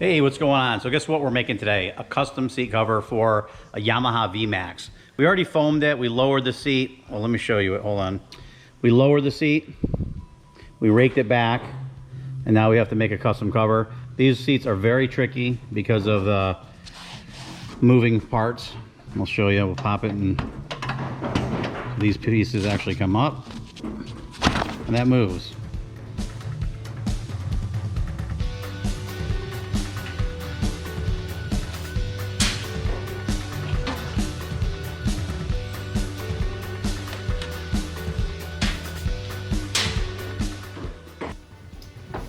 Hey, what's going on? So guess what we're making today? A custom seat cover for a Yamaha V-Max. We already foamed it. We lowered the seat. Well, let me show you it. Hold on. We lowered the seat. We raked it back. And now we have to make a custom cover. These seats are very tricky because of the moving parts. I'll show you. We'll pop it and these pieces actually come up. And that moves.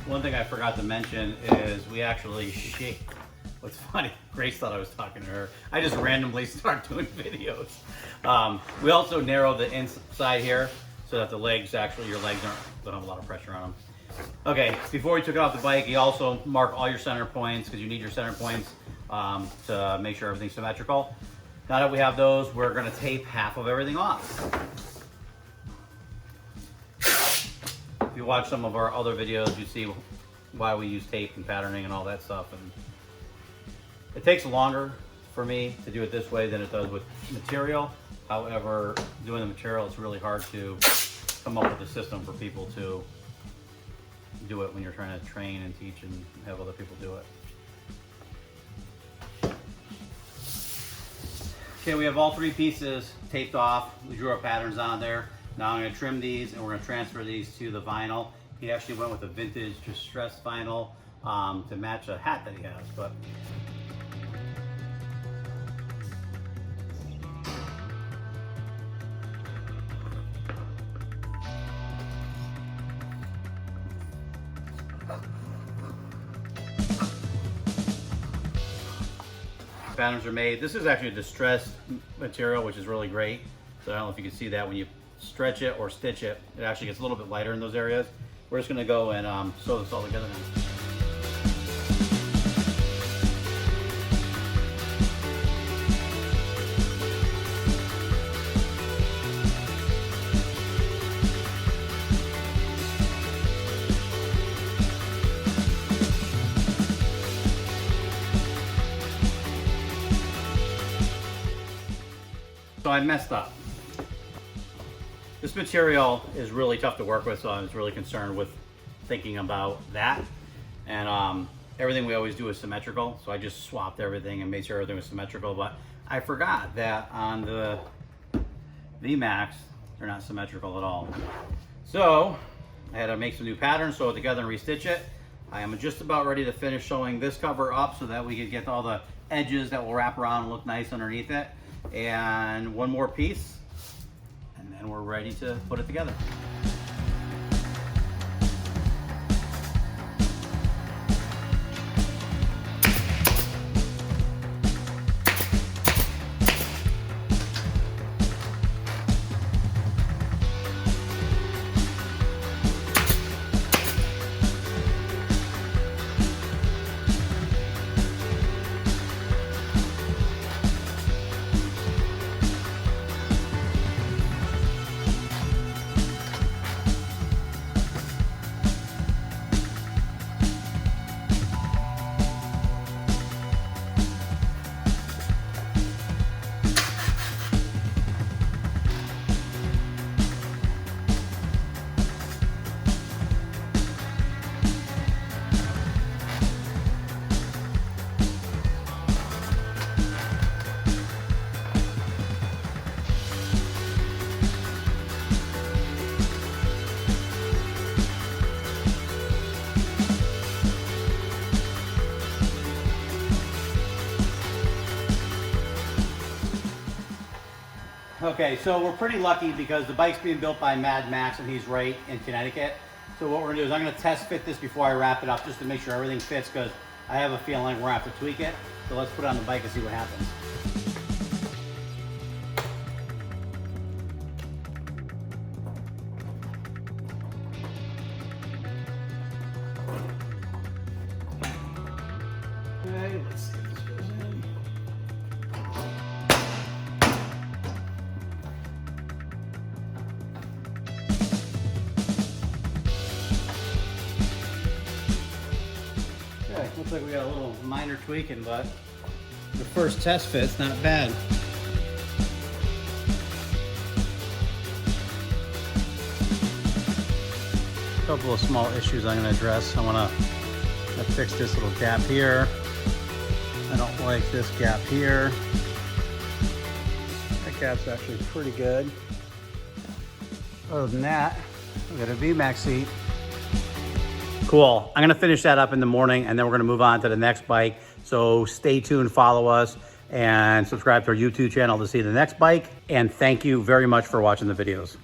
One thing I forgot to mention is we actually shaped. What's funny, Grace thought I was talking to her. I just randomly start doing videos. We also narrowed the inside here so that the legs, actually your legs don't have a lot of pressure on them. Okay, before we took it off the bike, you also mark all your center points because you need your center points to make sure everything's symmetrical. Now that we have those, we're gonna tape half of everything off. If you watch some of our other videos, you see why we use tape and patterning and all that stuff. And it takes longer for me to do it this way than it does with material. However, doing the material, it's really hard to come up with a system for people to do it when you're trying to train and teach and have other people do it. Okay, we have all three pieces taped off. We drew our patterns on there. Now I'm going to trim these and we're going to transfer these to the vinyl. He actually went with a vintage distressed vinyl to match a hat that he has. But patterns are made. This is actually a distressed material, which is really great. So I don't know if you can see that when you stretch it or stitch it, it actually gets a little bit lighter in those areas. We're just gonna go and sew this all together now. So I messed up. This material is really tough to work with, so I was really concerned with thinking about that. And everything we always do is symmetrical, so I just swapped everything and made sure everything was symmetrical. But I forgot that on the V-Max, they're not symmetrical at all. So I had to make some new patterns, sew it together and restitch it. I am just about ready to finish sewing this cover up so that we can get all the edges that will wrap around and look nice underneath it. And one more piece, and then we're ready to put it together. Okay, so we're pretty lucky because the bike's being built by Mad Max and he's right in Connecticut. So what we're gonna do is I'm gonna test fit this before I wrap it up just to make sure everything fits because I have a feeling we're gonna have to tweak it. So let's put it on the bike and see what happens. Okay, let's see if this goes in. Okay, Looks like we got a little minor tweaking, but the first test fit's not bad. A couple of small issues I'm going to address. I want to fix this little gap here. I don't like this gap here. That gap's actually pretty good. Other than that, we got a V-Max seat. Cool. I'm gonna finish that up in the morning and then we're gonna move on to the next bike. So stay tuned, follow us, and subscribe to our YouTube channel to see the next bike. And thank you very much for watching the videos.